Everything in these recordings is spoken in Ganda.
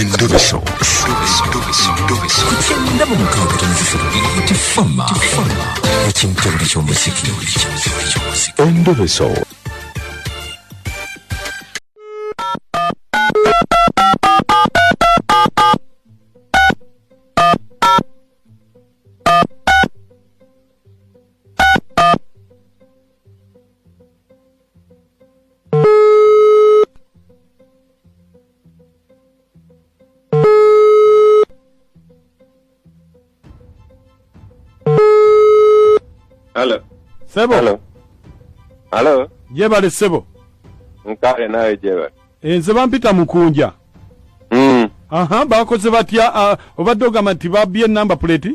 Endobeso. Kutenda mu mukabiri nzifuru tifama. Ekintu ky'omuziki. Endobeso. Sebo. Hello. Jebale Sebo. Nkale nawe jebale. Nze bampita mukunja. Aha, bakoze batya obadde ogamba nti babbye number plate?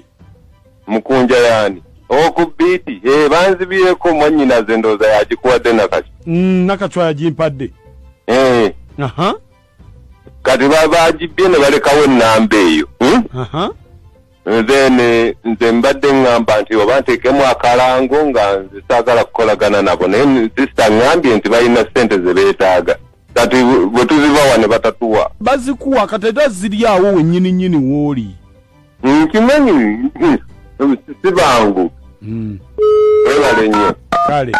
Mukunja yani. Okubiti. Banzibiyeko mwanyina zendoza yagikuwadde nakati. Nakachwa yagimpadde. Aha. Kati bagibbye ne balekawo nnamba eyo. Aha. Nze mbadde ngamba nti oba nteekemu akalango nga nze saagala kukolagana nabo naye sisita ngambye nti balina ssente ze beetaaga kati bwe tuzibawa ne batatuwa bazikuwa kati era ziri awo wennyini w'oli nkimanyi si bangu webale nnyo kale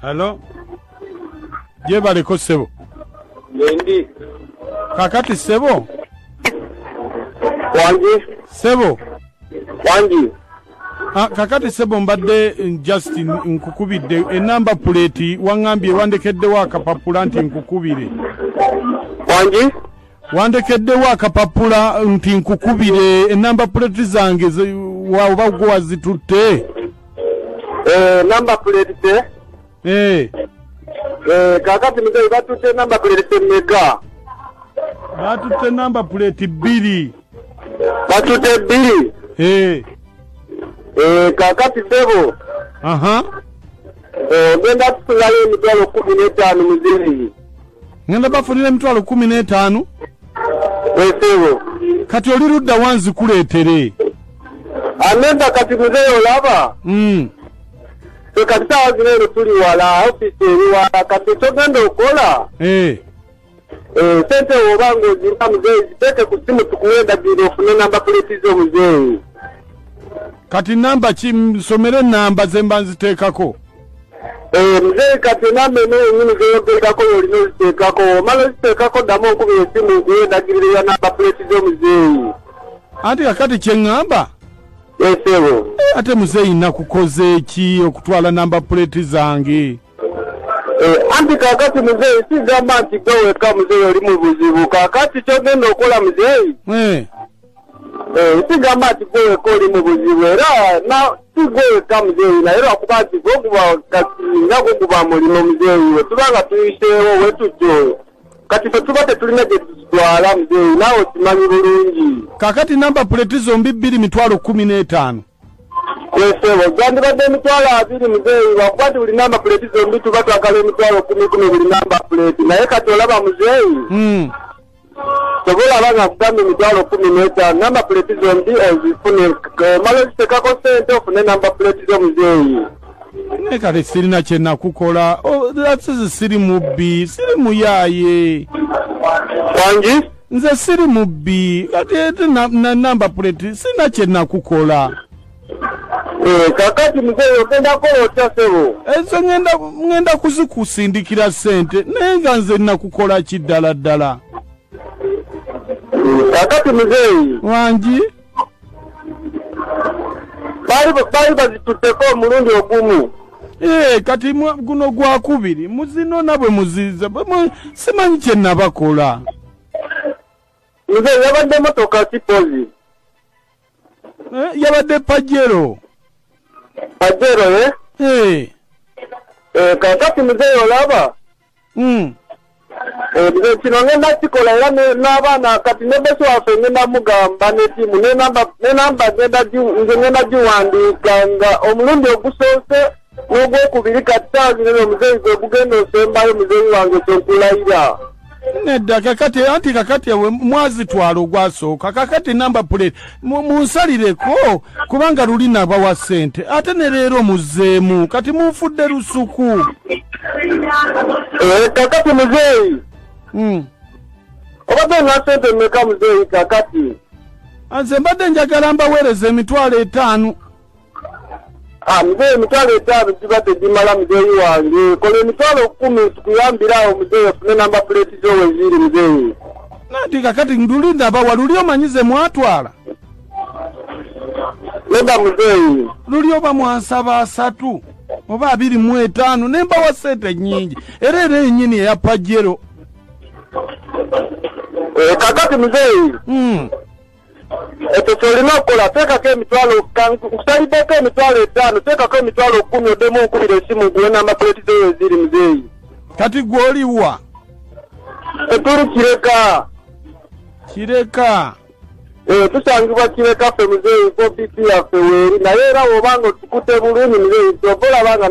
Hello. Jebaleko Sebo. Yendi. Kakati Sebo. Wangi. Sebo. Wangi. Kakati Sebo mbadde Justin nkukubidde enamba plate wangambye wandekeddewo akapapula nti nkukubire. Wangi. Wandekeddewo akapapula nti nkukubire enamba plate zange oba gwe wazitutte. Number plate kakati mzee batutte number plate mega. Batutte number plate 2. Batutte 2. Kakati Sebo. Aha. Ngenda kusulayo emitwalo 15 muziri. Ngenda bafunira emitwalo 15? Sebo. Kati oli ludda wanzi kuleetere. Anenda kati mzee olaba. Kati tawa zino tuli wala ofisi eri wala kati togenda okola sente obango zirika muzee ziteke ku simu tukuwenda biro ofune namba plate z'omuzee. Kati namba ki msomere namba zemba nziteekako? Muzee kati namba nyini zeyogerekako olina oziteekako omala oziteekako ddamu okuba esimu okuwendagirira ya namba plate z'omuzee. Anti kakati kye ŋŋamba? Sebo. Ate muzeeyi nakukoze ki okutwala namba plate zange? Anti kakati muzeeyi sigamba nti gwe wekka muzeeyi oli mu buzibu kakati kyogenda okola muzeeyi sigamba nti gwe wekka oli mu buzibu era si gwe wekka muzeeyi naye lwakuba nti nga guguba mulimo muzeeyi we tuba nga tuyiseewo wetujjo kati fe tuba tetulina gye tutwala muzeeyi naawe okimanyi bulungi. Kakati namba plate zombi 2 mitwalo 15. Sebo zandibadde emitwalo 2 muzeeyi lwakuba nti buli namba plate zombi tuba twagala emitwalo 10 buli namba plate naye kati olaba muzeeyi sobola abanga kugamba emitwalo 15 namba plate zombi ozifune mala oziteekako ssente ofune namba plate z'omuzeeyi. Ne kale sirina kye nakukola ate siri mubbi siri muyaaye. Wangi? Nze siri mubbi ate namba plate sirina kye nakukola. Kakati muzeeyi ogenda kola otya Sebo? Ezo ngenda kuzikusindikira ssente naye nga nze nakukola ki ddala? Kakati muzeeyi. Wangi? Bali bazitutteko omulundi ogumu. Kati guno gwakubiri muzino nabwe muziza simanyi kye nabakola. Muzeeyi yabadde motoka kipozi. Yabadde Pajero. Kakati muzeeyi olaba kino ngenda kikola era n'abaana kati ne bese waffe ngenda mugamba n'ettiimu n'enamba ngenda giwandiika nga omulundi ogusoose n'ogwokubiri kati taazine omuzeeyi gwe gugenda osembayo muzeeyi wange kyenkulayira. Nedda kakati anti kakati ewe mwazitwala ogwasooka kakati namba plate munsalireko kubanga luli nabawa ssente ate ne leero muzzeemu kati munfudde lusuku. Kakati muzeeyi obadde nga ssente mmeka muzeeyi kakati? Nze mbadde njagala mbaweereza $5,000. Muzeeyi $5,000 gibadde gimala muzeeyi wange kola $10,000 tukuyambirawo muzeeyi ofune namba plate zo weziri muzeeyi. Nati kakati nduli nabawa luli omanyize mwatwala? Nedda muzeeyi. Luli oba mwansaba 3 oba 25 nembawa ssente nnyingi era ennyini eya Pajero. Kakati muzeeyi. Ekyo kyolina okukola teekako nkusaliddeko $5,000 teekako $10,000 oddemu onkubira essimu guwe namba plate zo weziri muzeeyi. Kati gw'oliwa? Tuli Kireka. Tusangibwa Kireka ffe muzeeyi ko ofisi yaffe weeri naye era w'obanga otukute bulungi muzeeyi oba olabanga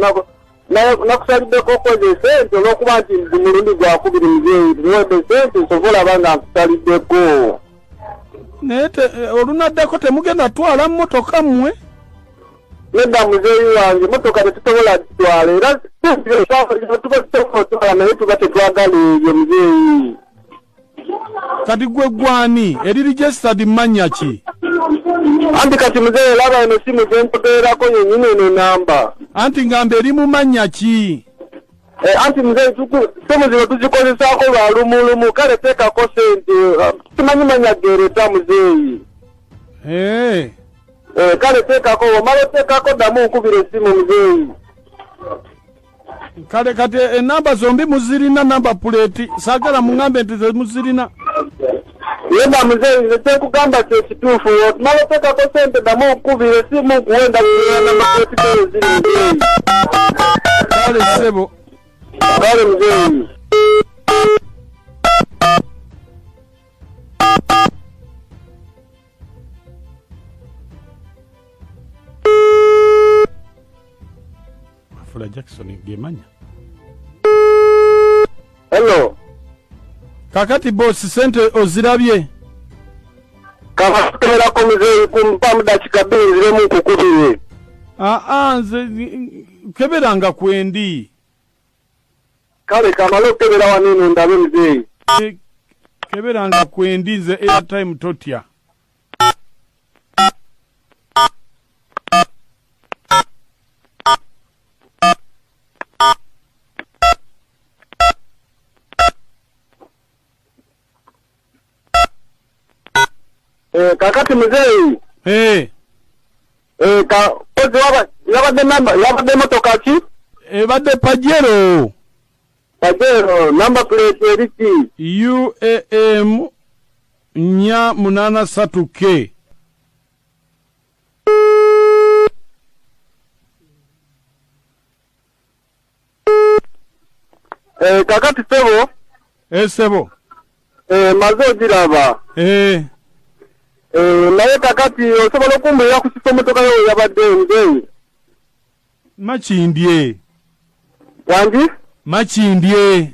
nakusaliddeko okoze ssente olw'okuba nti ndi mulundi gwakubiri muzeeyi tuwedde ssente nsobola olabanga nkusaliddeko. Naye olunaddako temugenda twala mmotoka mmwe? Nedda muzeeyi wange motoka tetusobola gitwala era tuba tusobola otwala naye tuba tetwagala ebyo muzeeyi. Kati gwe gwani eri registered mannya ki? Anti kati muzeeyi laba eno simu gyenkuteerako yennyini eno namba. Anti ngamba eri mu mannya ki? Anti muzeeyi simu zino tuzikozesaako lwa lumulumu kale teekako ssente tumanyi mannya geereta muzeeyi. Kale teekako omala oteekako ddamu nkubira essimu muzeeyi. Kale kati enamba zombi muzirina namba plate saagala muŋŋambe nti temuzirina. Yenda muzeeyi nze kyekugamba kyekituufu omala oteekako ssente ddamu nkubira essimu kuwenda kuina namba plate zo ziri muzeeyi. Kale ssebo. Kale muzeeyi. Afula Jackson gemanya. Hello. Kakati boss ssente ozirabye? Kabateerako muzeeyi kumpa mu dakiika 2 ziremu nkukubire. Nze keberanga kwendi. Kale kamala okebera wanino ndabe muzeeyi. Keberanga kwendi nze airtime totya. Kakati muzeeyi. Kozi yabadde motoka ki? Ebadde Pajero. Pajero namba plate eriki? UAM 483K. Kakati sebo? Sebo. Maze ogiraba. Naye kakati osobola okumbulira ku kifo motoka yo yabadde muzeeyi. Makindye. Wangi? Makindye.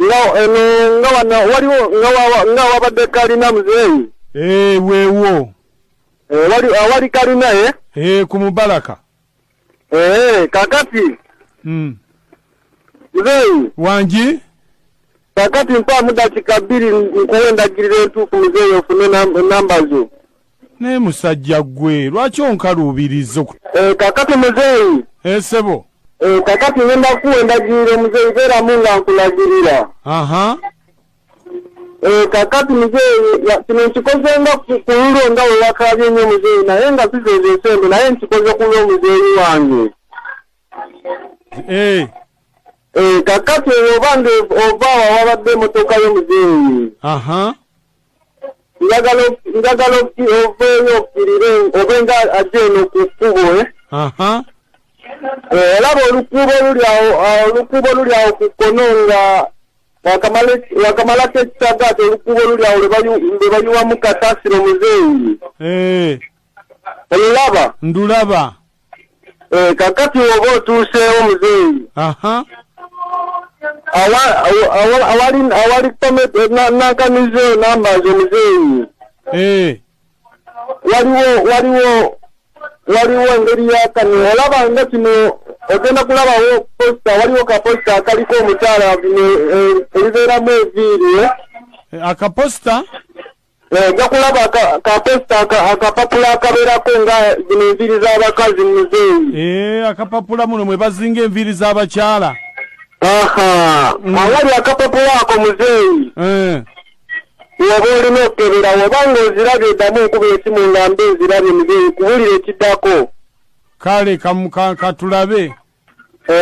Nga waliwo nga wabadde kalina muzeeyi. Weewo. Awali kalina ku Mubaraka. Kakati. Muzeeyi. Wangi? Kakati mpaamu dakiika 2 nkuwendagirira entuufu muzeeyi ofune namba zo. Naye musajja gwe lwaki onkaluubiriza? Kakati muzeeyi. Sebo. Kakati ngenda kuwendagirira muzeeyi beeramu nga nkulagirira. Kakati muzeeyi kino nkikoze nga ku lulo nga we wakabye nnyo muzeeyi naye nga sizeeze ensende naye nkikoze ku lwo muzeeyi wange. Kakati obange ovaawa wabadde motoka yo muzeeyi. Njagala oveeyo okkirire obe nga ajja eno ku kkubo. Labo olukubo luli awo ku Kononga wakamala Kitagato olukubo luli awo lwe bayuwa mu Kasasiro muzeeyi. Olulaba? Ndulaba. Kakati oba otuuseewo muzeeyi. Awali nakanize nambazo muzeeyi. Waliwo engeri yakani olaba nga kino ogenda kulabawo posta waliwo kaposta akaliko omukyala ebibeeramu eviiri akaposta ojja kulaba kaposta akapapula akabeerako nga zino enviiri z'abakazi muzeeyi akapapula muno mwe bazinga enviiri z'abakyala awali akapapula ako muzeeyi woba olina okukebera wobanga ozirabye eddamu enkuba esimu ngambe ezirabye muzeeyi kubulira ekiddako kale katulabe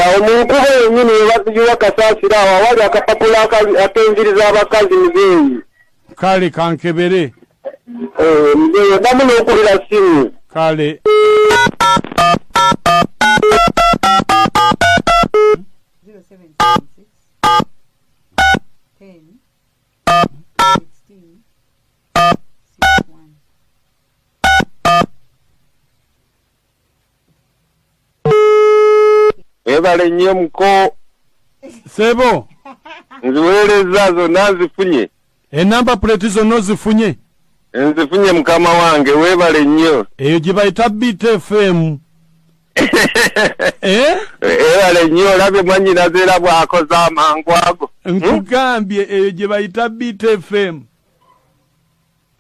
awo mu nkuba yennyini webazigiwa Kasasiro awo awali akapapula ak'enviiri z'abakazi muzeeyi kale kankebere muzeeyi oddamu n'okulira simu kale Ebale nnyo muko sebo nziweereza zonna nzifunye enamba plate zonna ozifunye nzifunye mukama wange weebale nnyo eyo gye bayita Beat FM ebale nnyo olabye mwanyinaze era bw'akoze amangu ago nkugambye eyo gye bayita Beat FM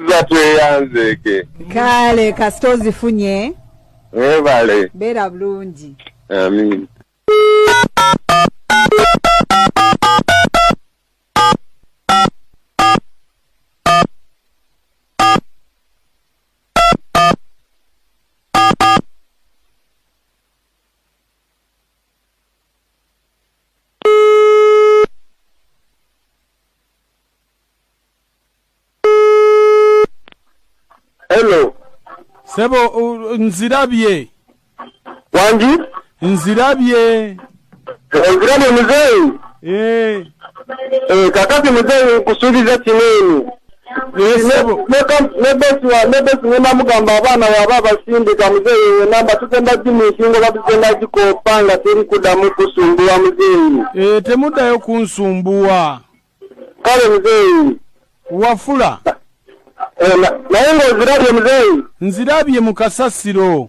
zatweyanzeeke kale kasita ozifunye weebale beera bulungi amin. Hello. Sebo nzirabye. Wanji? Nzirabye. Nzirabye muzeeyi. Kakati muzeeyi kusuubiza kinene. Nebesi nemamugamba abaana waba abasindika muzeeyi namba tugenda gimusingo batugenda gikopa nga teri kuddamu kusumbuwa muzeeyi. Temuddayo kunsumbuwa. Kale muzeeyi. Wafula. Naye ng'ozirabye muzeeyi. Nzirabye mu Kasasiro.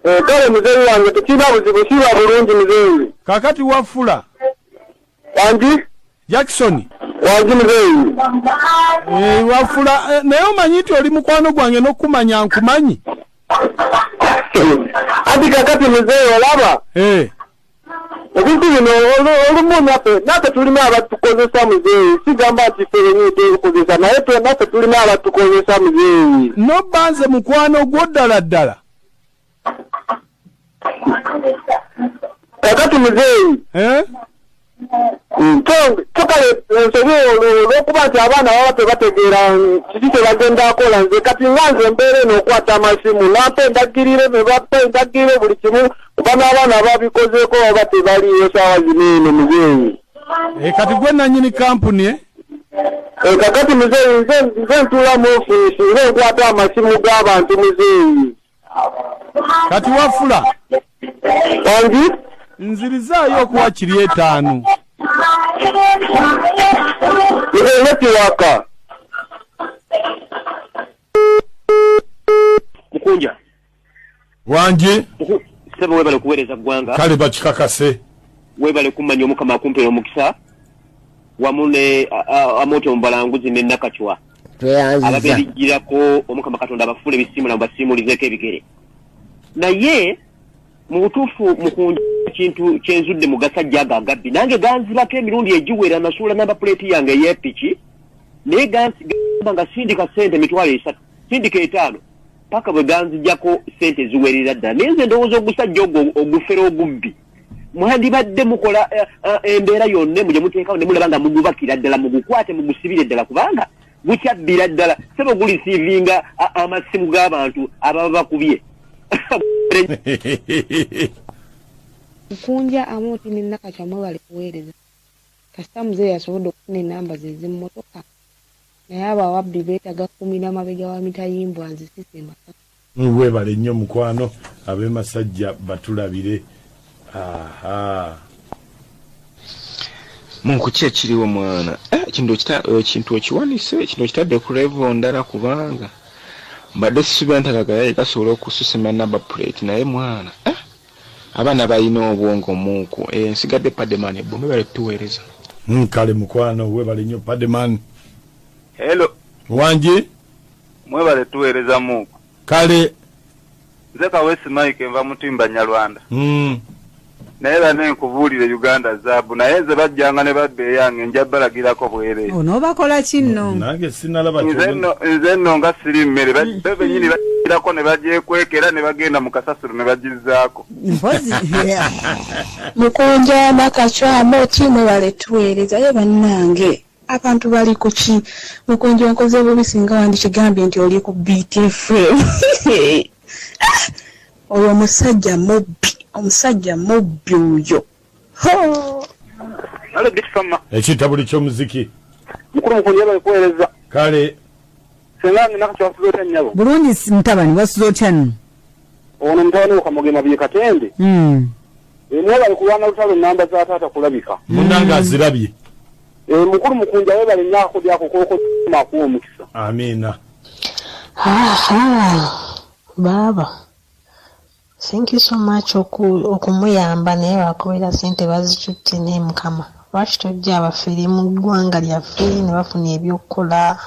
Kale muzeeyi wange tekirina buzibu kiba bulungi muzeeyi. Kakati Wafula. Wanji? Jackson. Wanji muzeeyi. Wafula naye omanyi nti oli mukwano gwange n'okumanya nkumanyi. Ati kakati muzeeyi olaba? Ebintu bino olumu naffe tulina abatukozesa muzeeyi sigamba nti ffe bennyini tebikozesa naye naffe tulina abatukozesa muzeeyi. Nobbanze mukwano gwo ddala ddala. Kakati muzeeyi. Tukale ensobi olw'okuba nti abaana baba tebategeera kiki kye bagenda akola nze kati nga nze mbeera eno okwata amasimu nampa endagirire ne bappa endagirire buli kimu kuba n'abaana ababikozeeko baba tebaliyo saawa zino eno muzeeyi. Kati gwe nannyini kampuni kakati muzeeyi nze ntuula mu ofiisi nze nkwata amasimu g'abantu muzeeyi. Kati Wafula. Wanji? Nzirizaayo okuwa kiri 5. Netiwaka. Mukunja. Wanji. Sebo webale kuweereza ggwanga. Kale bakikakase. Webale kumanya omukama akumpeera omukisa. Wamu ne Amoto Mbalanguzi ne Nakachwa. Ababerijirako omukama Katonda abafuule ebisimula mbasiimulizeeko ebigere. Naye mu butuufu mukunja kintu kyenzudde mu gasajja ago agabbi nange ganzibako emirundi egiwera nasuula namba puleeti yange ey'epiki naye gamba nga sindika ssente emitwalo 3 sindika 5 paka bwe ganzijjako ssente ziwerera ddala naye nze ndowooza ogusajja ogwo ogufera ogubbi mwandibadde mukola embeera yonna mu gye muteekawo ne mulaba nga mugubakira ddala mugukwate mugusibire ddala kubanga gukyabbira ddala sebo gulisiivinga amasimu g'abantu ababa bakubye. Mukunja Amoti ne Nakachamwe bali kuweereza. Kasita muzeeyi asobodde okufuna enamba ze z'emmotoka. Naye abo ababbi beetaga kumi n'amabega wa mitayimbwa nzisise emaka. Weebale nnyo mukwano ab'Emasajja batulabire. Aha. Mungu ki ekiriwo mwana? Ekintu okiwanise, ekintu okitadde ku level ndala kubanga mbadde sisuubira ntalagayo gasobola okususima number plate naye mwana. Abaana balina obwongo muuku. Nsigadde Pademan ebbo bale tuweereza. Kale mukwano weebale nnyo Pademan. Hello. Wanji? Mwebale tuweereza muuku. Kale. Nze Kawesi Mike nva Mutimba Nyalwanda. Naye bane nkubuulire Uganda zaabu naye nze bajjanga ne badde yange nja balagirako bwereere. Onoobakola kinno? Nange sinalaba nze nno nga siri mmere benyini bagirako ne bagyekwekera ne bagenda mu kasasiro ne bagizzaako. Mpozi. Mukunja Nakacwa Amoti mwebale tuweereza ye bannange. Abantu bali ku ki Mukunja nkoze bubi singa wandikigambye nti oli ku BTFM. Oyo omusajja mubbi oyo. Ale bitfama. Ekitabuli ky'omuziki. Mukulu Mukunja bali kuweereza. Kale. Senga Nakacwa wasuza nyabo. Bulungi mutabani wasuza otyano. Ono mutawani okamugema bye Katende. Mwebale kulwana lutalo namba za taata kulabika. Munanga azirabye. Mukulu Mukunja webale nnako byako koko makuwa omukisa. Amina. Baba. Thank you so much okumuyamba naye wakubira sente bazicutte ne Mukama. Lwaki tojja abafere mu ggwanga lyaffe ne bafuna ebyokukola.